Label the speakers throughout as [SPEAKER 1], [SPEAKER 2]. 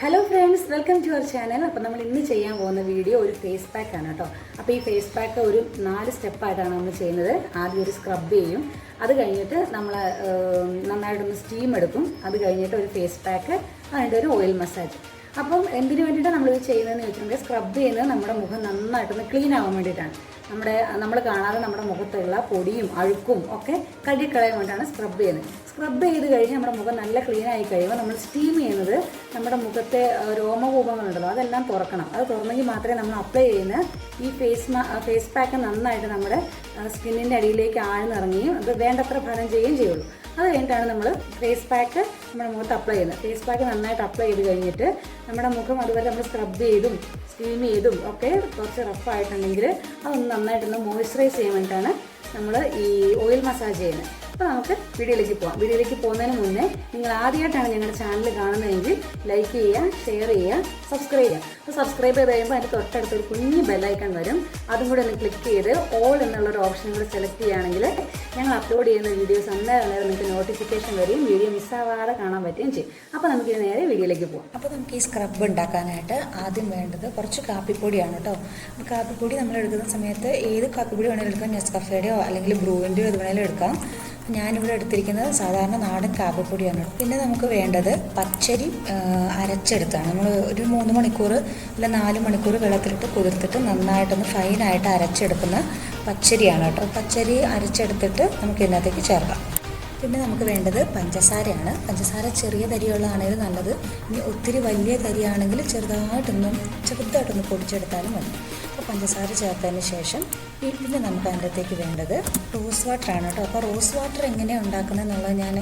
[SPEAKER 1] Hello friends, welcome to our channel. അപ്പോൾ നമ്മൾ ഇന്ന് ചെയ്യാൻ പോകുന്ന വീഡിയോ ഒരു ഫേസ് പാക്ക് ആണ് കേട്ടോ. അപ്പോൾ ഈ ഫേസ് പാക്ക് ഒരു 4 സ്റ്റെപ്പായിട്ടാണ് നമ്മൾ ചെയ്യുന്നത്. ആദ്യം ഒരു സ്ക്രബ് ചെയ്യും, അത് കഴിഞ്ഞിട്ട് നമ്മൾ നന്നായിട്ടൊന്ന് സ്റ്റീം എടുക്കും, അത് കഴിഞ്ഞിട്ട് ഒരു ഫേസ് പാക്ക്, അതിൻ്റെ ഒരു ഓയിൽ മസാജ്. അപ്പം എന്തിനു വേണ്ടിയിട്ടാണ് നമ്മളിത് ചെയ്യുന്നതെന്ന് വെച്ചിട്ടുണ്ടെങ്കിൽ സ്ക്രബ് ചെയ്യുന്നത് നമ്മുടെ മുഖം നന്നായിട്ടൊന്ന് ക്ലീൻ ആവാൻ വേണ്ടിയിട്ടാണ്. നമ്മൾ കാണാതെ നമ്മുടെ മുഖത്തുള്ള പൊടിയും അഴുക്കും ഒക്കെ കഴുകിക്കളയാൻ വേണ്ടിയിട്ടാണ് സ്ക്രബ് ചെയ്യുന്നത്. സ്ക്രബ് ചെയ്ത് കഴിഞ്ഞ് നമ്മുടെ മുഖം നല്ല ക്ലീൻ ആയി കഴിയുമ്പോൾ നമ്മൾ സ്റ്റീം ചെയ്യുന്നത് നമ്മുടെ മുഖത്തെ രോമകൂപങ്ങളുണ്ടല്ലോ അതെല്ലാം തുറക്കണം. അത് തുറന്നെങ്കിൽ മാത്രമേ നമ്മൾ അപ്ലൈ ചെയ്യുന്ന ഈ ഫേസ് പാക്ക് നന്നായിട്ട് നമ്മുടെ സ്കിന്നിൻ്റെ അടിയിലേക്ക് ആഴ്ന്നിറങ്ങുകയും അത് വേണ്ടത്ര ഫലം ചെയ്യുകയും ചെയ്യുള്ളൂ. അത് കഴിഞ്ഞിട്ടാണ് നമ്മൾ ഫേസ് പാക്ക് നമ്മുടെ മുഖത്ത് അപ്ലൈ ചെയ്യുന്നത്. ഫേസ് പാക്ക് നന്നായിട്ട് അപ്ലൈ ചെയ്ത് കഴിഞ്ഞിട്ട് നമ്മുടെ മുഖം അതുപോലെ നമ്മൾ സ്ക്രബ് ചെയ്തും സ്റ്റീം ചെയ്തും ഒക്കെ കുറച്ച് റഫായിട്ടുണ്ടെങ്കിൽ അതൊന്ന് നന്നായിട്ടൊന്ന് മോയ്സ്ചറൈസ് ചെയ്യാൻ വേണ്ടിയിട്ടാണ് നമ്മൾ ഈ ഓയിൽ മസാജ് ചെയ്യുന്നത്. അപ്പോൾ നമുക്ക് വീഡിയോയിലേക്ക് പോകാം. വീഡിയോയിലേക്ക് പോകുന്നതിന് മുന്നേ നിങ്ങൾ ആദ്യമായിട്ടാണ് ഞങ്ങളുടെ ചാനൽ കാണുന്നതെങ്കിൽ ലൈക്ക് ചെയ്യുക, ഷെയർ ചെയ്യുക, സബ്സ്ക്രൈബ് ചെയ്യുക. അപ്പോൾ സബ്സ്ക്രൈബ് ചെയ്ത് കഴിയുമ്പോൾ അതിൻ്റെ തൊട്ടടുത്തൊരു കുഞ്ഞ് ബെല്ലൈക്കൺ വരും. അതും കൂടെ ഒന്ന് ക്ലിക്ക് ചെയ്ത് ഓൾ എന്നുള്ളൊരു ഓപ്ഷനും കൂടെ സെലക്ട് ചെയ്യുകയാണെങ്കിൽ ഞങ്ങൾ അപ്ലോഡ് ചെയ്യുന്ന വീഡിയോസ് അന്നേരം നിങ്ങൾക്ക് നോട്ടിഫിക്കേഷൻ വരികയും വീഡിയോ മിസ്സാവാതെ കാണാൻ പറ്റുകയും ചെയ്യും. അപ്പോൾ നമുക്ക് നേരെ വീഡിയോയിലേക്ക് പോകാം.
[SPEAKER 2] അപ്പോൾ നമുക്ക് ഈ സ്ക്രബ് ഉണ്ടാക്കാനായിട്ട് ആദ്യം വേണ്ടത് കുറച്ച് കാപ്പിപ്പൊടിയാണ് കേട്ടോ. കാപ്പിപ്പൊടി നമ്മൾ എടുക്കുന്ന സമയത്ത് ഏത് കാപ്പിപ്പൊടി വേണമെങ്കിലും എടുക്കാം. നെസ്കഫേയുടെയോ അല്ലെങ്കിൽ ബ്രൂവിൻ്റെയോ ഇത് വേണമെങ്കിലും എടുക്കാം. ഞാനിവിടെ എടുത്തിരിക്കുന്നത് സാധാരണ നാടൻ കാപ്പിപ്പൊടിയാണ്. പിന്നെ നമുക്ക് വേണ്ടത് പച്ചരി അരച്ചെടുത്താണ്. നമ്മൾ ഒരു 3 മണിക്കൂർ അല്ല 4 മണിക്കൂർ വെള്ളത്തിലിട്ട് കുതിർത്തിട്ട് നന്നായിട്ടൊന്ന് ഫൈനായിട്ട് അരച്ചെടുക്കുന്ന പച്ചരിയാണ് കേട്ടോ. പച്ചരി അരച്ചെടുത്തിട്ട് നമുക്ക് ഇതിനകത്തേക്ക് ചേർക്കാം. പിന്നെ നമുക്ക് വേണ്ടത് പഞ്ചസാരയാണ്. പഞ്ചസാര ചെറിയ തരിയുള്ളതാണെങ്കിൽ നല്ലത്. ഇനി ഒത്തിരി വലിയ തരിയാണെങ്കിൽ ചെറുതായിട്ടൊന്ന് പൊടിച്ചെടുത്താലും മതി. അപ്പോൾ പഞ്ചസാര ചേർത്തതിന് ശേഷം പിന്നെ നമുക്ക് അതിൻ്റെ അകത്തേക്ക് വേണ്ടത് റോസ് വാട്ടറാണ് കേട്ടോ. അപ്പോൾ റോസ് വാട്ടർ എങ്ങനെയാണ് ഉണ്ടാക്കുന്നത് എന്നുള്ളത് ഞാൻ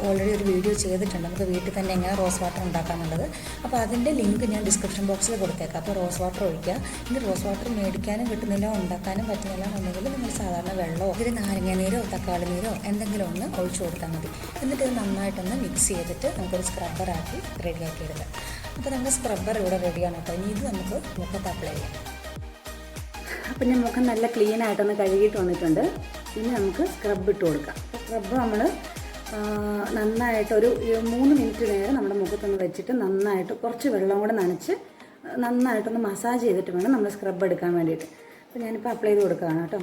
[SPEAKER 2] ഓൾറെഡി ഒരു വീഡിയോ ചെയ്തിട്ടുണ്ട്. നമുക്ക് വീട്ടിൽ തന്നെ എങ്ങനെ റോസ് വാട്ടർ ഉണ്ടാക്കാമെന്നുള്ളത്. അപ്പോൾ അതിൻ്റെ ലിങ്ക് ഞാൻ ഡിസ്ക്രിപ്ഷൻ ബോക്സിൽ കൊടുത്തേക്കാം. അപ്പോൾ റോസ് വാട്ടർ ഒഴിക്കുക. ഇനി റോസ് വാട്ടർ മേടിക്കാനും കിട്ടുന്നില്ല, ഉണ്ടാക്കാനും പറ്റുന്നില്ല എന്നുണ്ടെങ്കിൽ നമ്മൾ സാധാരണ വെള്ളമോ ഒരു നാരങ്ങ നീരോ തക്കാളി നീരോ എന്തെങ്കിലും ഒന്ന് ഒഴിച്ചു കൊടുത്താൽ മതി. എന്നിട്ട് ഇത് നന്നായിട്ടൊന്ന് മിക്സ് ചെയ്തിട്ട് നമുക്കൊരു സ്ക്രബ്ബറാക്കി റെഡിയാക്കി എടുക്കാം. അപ്പോൾ നമ്മുടെ സ്ക്രബ്ബർ ഇവിടെ റെഡിയാണ് കേട്ടോ. ഇനി ഇത് നമുക്ക് മുഖത്ത് അപ്ലൈ ചെയ്യാം.
[SPEAKER 1] അപ്പം ഞാൻ മുഖം നല്ല ക്ലീൻ ആയിട്ടൊന്ന് കഴുകിയിട്ട് വന്നിട്ടുണ്ട്. ഇനി നമുക്ക് സ്ക്രബ് ഇട്ട് കൊടുക്കാം. സ്ക്രബ് നമ്മൾ നന്നായിട്ടൊരു 3 മിനിറ്റ് നേരം നമ്മുടെ മുഖത്തൊന്ന് വെച്ചിട്ട് നന്നായിട്ട് കുറച്ച് വെള്ളം കൂടെ നനച്ച് നന്നായിട്ടൊന്ന് മസാജ് ചെയ്തിട്ട് വേണം നമ്മൾ സ്ക്രബ് എടുക്കാൻ വേണ്ടിയിട്ട്. അപ്പോൾ ഞാനിപ്പോൾ അപ്ലൈ ചെയ്ത് കൊടുക്കുകയാണ് കേട്ടോ.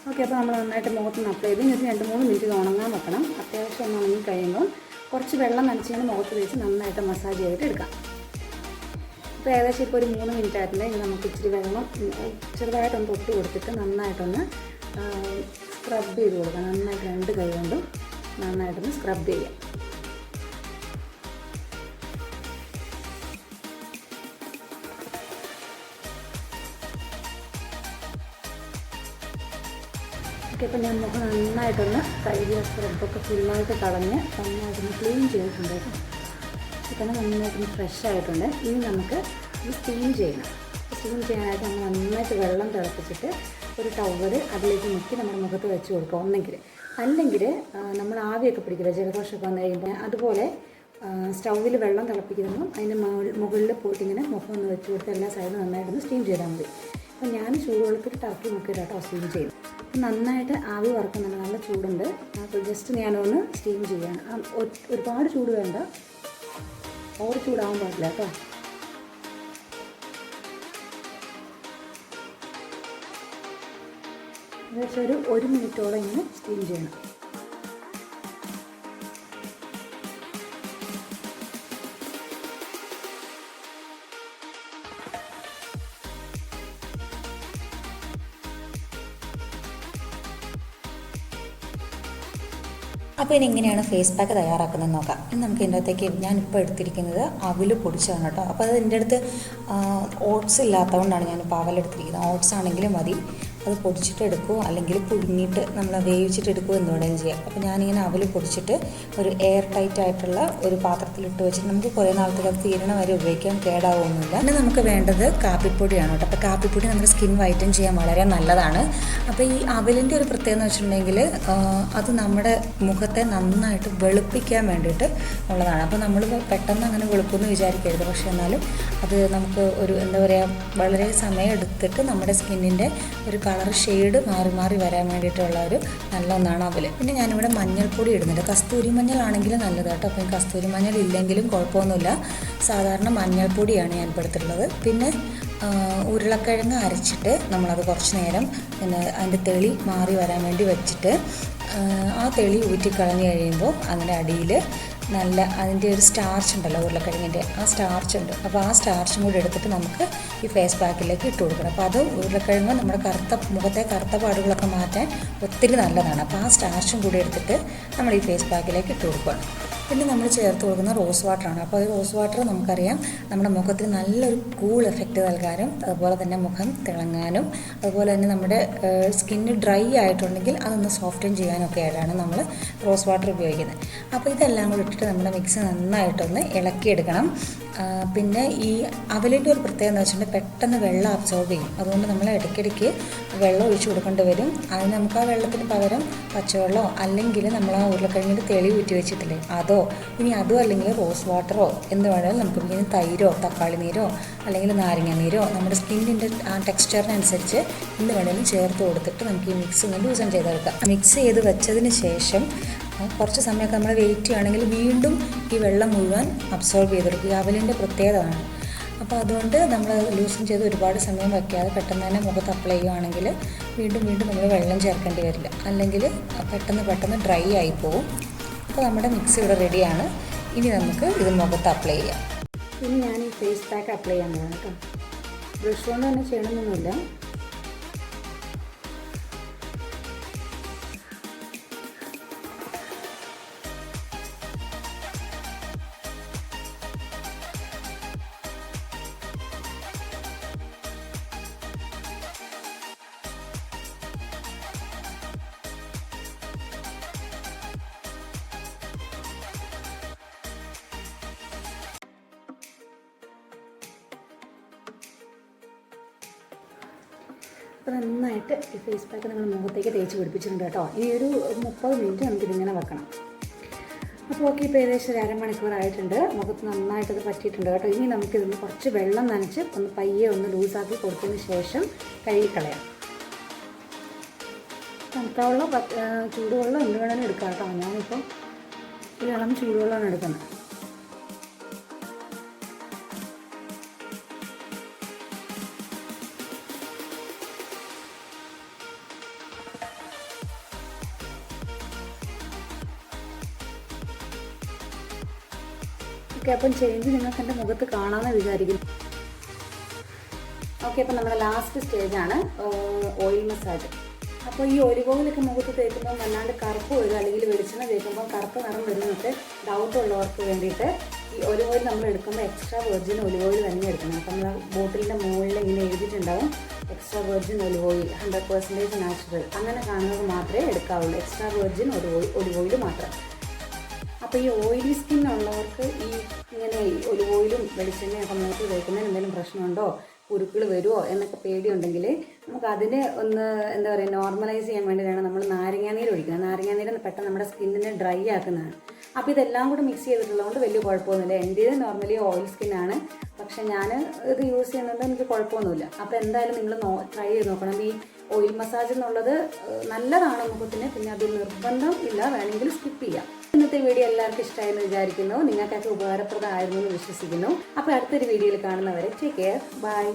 [SPEAKER 1] ഓക്കെ, അപ്പോൾ നമ്മൾ നന്നായിട്ട് മുഖത്ത് അപ്ലൈ ചെയ്ത് ഇനി 2-3 മിനിറ്റ് ഉണങ്ങാൻ വെക്കണം. അത്യാവശ്യം ഒന്ന് ഉണങ്ങി കഴിയുമ്പോൾ കുറച്ച് വെള്ളം നനച്ചിങ്ങനെ മുഖത്ത് വെച്ച് നന്നായിട്ട് മസാജ് ചെയ്തിട്ട് എടുക്കാം. ഇപ്പോൾ ഏകദേശം ഇപ്പോൾ ഒരു 3 മിനിറ്റ് ആയിട്ടുണ്ട്. ഇനി നമുക്ക് ഇച്ചിരി വെള്ളം ചെറുതായിട്ടൊന്ന് തൊട്ട് കൊടുത്തിട്ട് നന്നായിട്ടൊന്ന് സ്ക്രബ് ചെയ്ത് കൊടുക്കാം. നന്നായിട്ട് 2 കൈ കൊണ്ടും നന്നായിട്ടൊന്ന് സ്ക്രബ് ചെയ്യാം. ഇപ്പോൾ ഞാൻ മുഖം നന്നായിട്ടൊന്ന് കഴുകിയ സ്ക്രബൊക്കെ ഫുള്ളായിട്ട് കളഞ്ഞ് നന്നായിട്ടൊന്ന് ക്ലീൻ ചെയ്തിട്ടുണ്ട്. ഇപ്പം നന്നായിട്ടൊന്ന് ഫ്രഷ് ആയിട്ടുണ്ട്. ഇനി നമുക്ക് ഇത് സ്റ്റീം ചെയ്യണം. സ്റ്റീം ചെയ്യാനായിട്ട് നമ്മൾ നന്നായിട്ട് വെള്ളം തിളപ്പിച്ചിട്ട് ഒരു ടവൽ അതിലേക്ക് മുക്കി നമ്മുടെ മുഖത്ത് വെച്ച് കൊടുക്കുക. അല്ലെങ്കിൽ നമ്മൾ ആവിയൊക്കെ പിടിക്കില്ല, ജലദോഷമൊക്കെ വന്നു കഴിയുമ്പോൾ അതുപോലെ സ്റ്റൗവിൽ വെള്ളം തിളപ്പിക്കുമ്പോൾ അതിൻ്റെ മുകളിൽ പോയിട്ട് ഇങ്ങനെ മുഖം ഒന്ന് വെച്ച് കൊടുത്ത് എല്ലാ സൈഡും നന്നായിട്ടൊന്ന് സ്റ്റീം ചെയ്താൽ മതി. അപ്പോൾ ഞാൻ ചൂടുവെള്ളത്തിൽ ടർക്കി മുക്കിയിട്ടാട്ടോ സ്റ്റീം ചെയ്യും. നന്നായിട്ട് ആവി വറക്കുന്നുണ്ട്, നല്ല ചൂടുണ്ട്. അപ്പോൾ ജസ്റ്റ് ഞാനൊന്ന് സ്റ്റീം ചെയ്യാണ്. ഒരുപാട് ചൂട് വേണ്ട, ഓവർ ചൂടാവാൻ പാടില്ല കേട്ടോ. ഏകദേശം ഒരു 1 മിനിറ്റോളം ഇങ്ങനെ സ്റ്റീം ചെയ്യണം.
[SPEAKER 2] അപ്പോൾ ഇനി എങ്ങനെയാണ് ഫേസ് പാക്ക് തയ്യാറാക്കുന്നത് നോക്കാം. ഇനി നമുക്ക് ഇതിൻ്റെ അകത്തേക്ക് ഞാനിപ്പോൾ എടുത്തിരിക്കുന്നത് അവിൽ പൊടിച്ചതാണ് കേട്ടോ. അപ്പോൾ അത് എൻ്റെ അടുത്ത് ഓട്സ് ഇല്ലാത്തതുകൊണ്ടാണ് ഞാനിപ്പോൾ അവലെടുത്തിരിക്കുന്നത്. ഓട്സ് ആണെങ്കിലും മതി, അത് പൊടിച്ചിട്ടെടുക്കുകയോ അല്ലെങ്കിൽ പുഴുങ്ങിയിട്ട് നമ്മൾ വേവിച്ചിട്ട് എടുക്കുകയോ എന്ത് വേണമെങ്കിലും ചെയ്യാം. അപ്പോൾ ഞാനിങ്ങനെ അവൽ പൊടിച്ചിട്ട് ഒരു എയർ ടൈറ്റ് ആയിട്ടുള്ള ഒരു പാത്രത്തിലിട്ട് വെച്ചിട്ട് നമുക്ക് കുറേ നാളത്തേക്ക് അത് തീരണ വരെ ഉപയോഗിക്കാൻ കേടാവുമൊന്നുമില്ല. പിന്നെ നമുക്ക് വേണ്ടത് കാപ്പിപ്പൊടിയാണ് കേട്ടോ. അപ്പോൾ കാപ്പിപ്പൊടി നമ്മുടെ സ്കിൻ വൈറ്റൻ ചെയ്യാൻ വളരെ നല്ലതാണ്. അപ്പോൾ ഈ അവലിൻ്റെ ഒരു പ്രത്യേകത എന്ന് വെച്ചിട്ടുണ്ടെങ്കിൽ അത് നമ്മുടെ മുഖത്തെ നന്നായിട്ട് വെളുപ്പിക്കാൻ വേണ്ടിയിട്ട് ഉള്ളതാണ്. അപ്പോൾ നമ്മൾ പെട്ടെന്ന് അങ്ങനെ വെളുക്കുമെന്ന് വിചാരിക്കരുത്. പക്ഷേ എന്നാലും അത് നമുക്ക് ഒരു എന്താ പറയുക വളരെ സമയം എടുത്തിട്ട് നമ്മുടെ സ്കിന്നിൻ്റെ ഒരു കളർ ഷെയ്ഡ് മാറി മാറി വരാൻ വേണ്ടിയിട്ടുള്ള ഒരു നല്ല ഒന്നാണ് അവൽ. പിന്നെ ഞാനിവിടെ മഞ്ഞൾപ്പൊടി ഇടുന്നുണ്ട്. കസ്തൂരി മഞ്ഞളാണെങ്കിൽ നല്ലത് കേട്ടോ. അപ്പോൾ കസ്തൂരി മഞ്ഞൾ ഇല്ലെങ്കിലും കുഴപ്പമൊന്നുമില്ല. സാധാരണ മഞ്ഞൾപ്പൊടിയാണ് ഞാൻ ഇപ്പോൾ എടുത്തിട്ടുള്ളത്. പിന്നെ ഉരുളക്കിഴങ്ങ് അരച്ചിട്ട് നമ്മളത് കുറച്ച് നേരം പിന്നെ അതിൻ്റെ തെളി മാറി വരാൻ വേണ്ടി വെച്ചിട്ട് ആ തെളി ഊറ്റിക്കളഞ്ഞ് കഴിയുമ്പോൾ അതിൻ്റെ അടിയിൽ നല്ല അതിൻ്റെ ഒരു സ്റ്റാർച്ച് ഉണ്ടല്ലോ, ഉരുളക്കിഴങ്ങിൻ്റെ ആ സ്റ്റാർച്ച് ഉണ്ട്. അപ്പോൾ ആ സ്റ്റാർച്ചും കൂടി എടുത്തിട്ട് നമുക്ക് ഈ ഫേസ് പാക്കിലേക്ക് ഇട്ട് കൊടുക്കണം. അപ്പോൾ അത് ഉരുളക്കിഴങ്ങ് നമ്മുടെ മുഖത്തെ കറുത്ത പാടുകളൊക്കെ മാറ്റാൻ ഒത്തിരി നല്ലതാണ്. അപ്പോൾ ആ സ്റ്റാർച്ചും കൂടി എടുത്തിട്ട് നമ്മൾ ഈ ഫേസ് പാക്കിലേക്ക് ഇട്ട് കൊടുക്കുകയാണ്. പിന്നെ നമ്മൾ ചേർത്ത് കൊടുക്കുന്ന റോസ് വാട്ടറാണ്. അപ്പോൾ ഈ റോസ് വാട്ടർ നമുക്കറിയാം നമ്മുടെ മുഖത്തിന് നല്ലൊരു കൂൾ എഫക്റ്റ് നൽകാനും അതുപോലെ തന്നെ മുഖം തിളങ്ങാനും അതുപോലെ തന്നെ നമ്മുടെ സ്കിന്ന് ഡ്രൈ ആയിട്ടുണ്ടെങ്കിൽ അതൊന്ന് സോഫ്റ്റൻ ചെയ്യാനൊക്കെ ആയിട്ടാണ് നമ്മൾ റോസ് വാട്ടർ ഉപയോഗിക്കുന്നത്. അപ്പോൾ ഇതെല്ലാം കൂടി ഇട്ടിട്ട് നമ്മുടെ മിക്സ് നന്നായിട്ടൊന്ന് ഇളക്കിയെടുക്കണം. പിന്നെ ഈ അവലിൻ്റെ ഒരു പ്രത്യേകത എന്ന് വെച്ചിട്ടുണ്ടെങ്കിൽ പെട്ടെന്ന് വെള്ളം അബ്സോർബ് ചെയ്യും. അതുകൊണ്ട് നമ്മൾ ഇടയ്ക്കിടയ്ക്ക് വെള്ളം ഒഴിച്ചു കൊടുക്കേണ്ടി വരും. അതിന് നമുക്ക് ആ വെള്ളത്തിന് പകരം പച്ചവെള്ളമോ അല്ലെങ്കിൽ നമ്മൾ ആ ഉരുളക്കിഴങ്ങിൻ്റെ തെളി ഊറ്റി വെച്ചിട്ടില്ലേ അതോ ഇനി അതും അല്ലെങ്കിൽ റോസ് വാട്ടറോ എന്ത് വേണമെങ്കിലും നമുക്ക് ഇനി തൈരോ തക്കാളി നീരോ അല്ലെങ്കിൽ നാരങ്ങ നീരോ നമ്മുടെ സ്കിന്നിൻ്റെ ആ ടെക്സ്ചറിനനുസരിച്ച് എന്ത് വേണമെങ്കിലും ചേർത്ത് കൊടുത്തിട്ട് നമുക്ക് ഈ മിക്സ് ഒന്ന് ലൂസൺ ചെയ്തെടുക്കാം. മിക്സ് ചെയ്ത് വെച്ചതിന് ശേഷം കുറച്ച് സമയമൊക്കെ നമ്മൾ വെയിറ്റ് ചെയ്യുകയാണെങ്കിൽ വീണ്ടും ഈ വെള്ളം മുഴുവൻ അബ്സോർബ് ചെയ്തെടുക്കും. ഈ അവലിൻ്റെ പ്രത്യേകതയാണ്. അപ്പോൾ അതുകൊണ്ട് നമ്മൾ ലൂസൺ ചെയ്ത് ഒരുപാട് സമയം വയ്ക്കാതെ പെട്ടെന്ന് തന്നെ മുഖത്ത് അപ്ലൈ ചെയ്യുകയാണെങ്കിൽ വീണ്ടും നമ്മൾ വെള്ളം ചേർക്കേണ്ടി വരില്ല. അല്ലെങ്കിൽ പെട്ടെന്ന് ഡ്രൈ ആയി പോകും. അപ്പോൾ നമ്മുടെ മിക്സ് ഇവിടെ റെഡിയാണ്. ഇനി നമുക്ക് ഇത് മുഖത്ത് അപ്ലൈ ചെയ്യാം.
[SPEAKER 1] ഇനി ഞാൻ ഈ ഫേസ് പാക്ക് അപ്ലൈ ചെയ്യാൻ പോകാം കേട്ടോ. ബ്രഷ് കൊണ്ട് തന്നെ ചെയ്യണമെന്നൊന്നുമില്ല. അപ്പോൾ നന്നായിട്ട് ഈ ഫേസ് പാക്ക് നമ്മൾ മുഖത്തേക്ക് തേച്ച് പിടിപ്പിച്ചിട്ടുണ്ട് കേട്ടോ. ഇനി ഒരു 30 മിനിറ്റ് നമുക്കിതിങ്ങനെ വെക്കണം. അപ്പോൾ ഓക്കെ, ഇപ്പോൾ ഏകദേശം ഒരു അരമണിക്കൂറായിട്ടുണ്ട്. മുഖത്ത് നന്നായിട്ടത് പറ്റിയിട്ടുണ്ട് കേട്ടോ. ഇനി നമുക്കിതിന് കുറച്ച് വെള്ളം നനച്ച് ഒന്ന് പയ്യെ ഒന്ന് ലൂസാക്കി കൊടുത്തതിന് ശേഷം കഴുകിക്കളയാം. തണുത്ത ചൂടുവെള്ളം എന്ത് വേണമെങ്കിലും എടുക്കാം കേട്ടോ. ഞാനിപ്പോൾ ഇളം ചൂടുവെള്ളമാണ് എടുക്കുന്നത്. ഓക്കെ, അപ്പം ചേഞ്ച് നിങ്ങൾക്ക് എൻ്റെ മുഖത്ത് കാണാമെന്ന് വിചാരിക്കുന്നു. ഓക്കെ, അപ്പം നമ്മുടെ ലാസ്റ്റ് സ്റ്റേജാണ് ഓയിൽ മസാജ്. അപ്പോൾ ഈ ഒലിവ് ഓയിലൊക്കെ മുഖത്ത് തേക്കുമ്പോൾ നല്ലാണ്ട് കറുപ്പ് വരും, അല്ലെങ്കിൽ വെളിച്ചെണ്ണ തേക്കുമ്പോൾ കറുപ്പ് നിറം വരുന്നതൊക്കെ ഡൗട്ട് ഉള്ളവർക്ക് വേണ്ടിയിട്ട് ഈ ഒലിവ് ഓയിൽ നമ്മൾ എടുക്കുമ്പോൾ എക്സ്ട്രാ വെർജിൻ ഒലിവ് ഓയിൽ തന്നെ എടുക്കണം. അപ്പം നമ്മൾ ബോട്ടിലിൻ്റെ മുകളിൽ ഇങ്ങനെ എഴുതിയിട്ടുണ്ടാവും extra virgin olive oil 100% natural. അങ്ങനെ കാണുന്നത് മാത്രമേ എടുക്കാവുള്ളൂ. എക്സ്ട്രാ വെർജിൻ ഒലിവ് ഓയിൽ മാത്രം. അപ്പോൾ ഈ ഓയിലി സ്കിന്നുള്ളവർക്ക് ഈ ഇങ്ങനെ ഒലിവ് ഓയിലും വെളിച്ചെണ്ണയൊക്കെ മുഖത്ത് തേക്കുന്നതിന് എന്തെങ്കിലും പ്രശ്നമുണ്ടോ, കുരുക്കൾ വരുമോ എന്നൊക്കെ പേടിയുണ്ടെങ്കിൽ നമുക്ക് അതിനെ ഒന്ന് എന്താ പറയുക നോർമലൈസ് ചെയ്യാൻ വേണ്ടിയിട്ടാണ് നമ്മൾ നാരങ്ങാനീര് ഒഴിക്കുന്നത്. നാരങ്ങാനീര് പെട്ടെന്ന് നമ്മുടെ സ്കിന്നിനെ ഡ്രൈ ആക്കുന്നതാണ്. അപ്പോൾ ഇതെല്ലാം കൂടെ മിക്സ് ചെയ്തിട്ടുള്ളതുകൊണ്ട് വലിയ കുഴപ്പമൊന്നുമില്ല. എൻ്റേത് നോർമലി ഓയിൽ സ്കിന്നാണ്, പക്ഷെ ഞാൻ ഇത് യൂസ് ചെയ്യുന്നത് എനിക്ക് കുഴപ്പമൊന്നുമില്ല. അപ്പോൾ എന്തായാലും നിങ്ങൾ ട്രൈ ചെയ്ത് നോക്കണം. ഈ ഓയിൽ മസാജ് എന്നുള്ളത് നല്ലതാണ് മുഖത്തിന്. പിന്നെ അത് നിർബന്ധം ഇല്ല, വേണമെങ്കിൽ സ്കിപ്പ് ചെയ്യാം. ഇന്നത്തെ വീഡിയോ എല്ലാവർക്കും ഇഷ്ടമായെന്ന് വിചാരിക്കുന്നു. നിങ്ങൾക്കൊക്കെ ഉപകാരപ്രദമായിരുന്നു എന്ന് വിശ്വസിക്കുന്നു. അപ്പോൾ അടുത്തൊരു വീഡിയോയിൽ കാണുന്നവരെ ടേക്ക് കെയർ, ബൈ.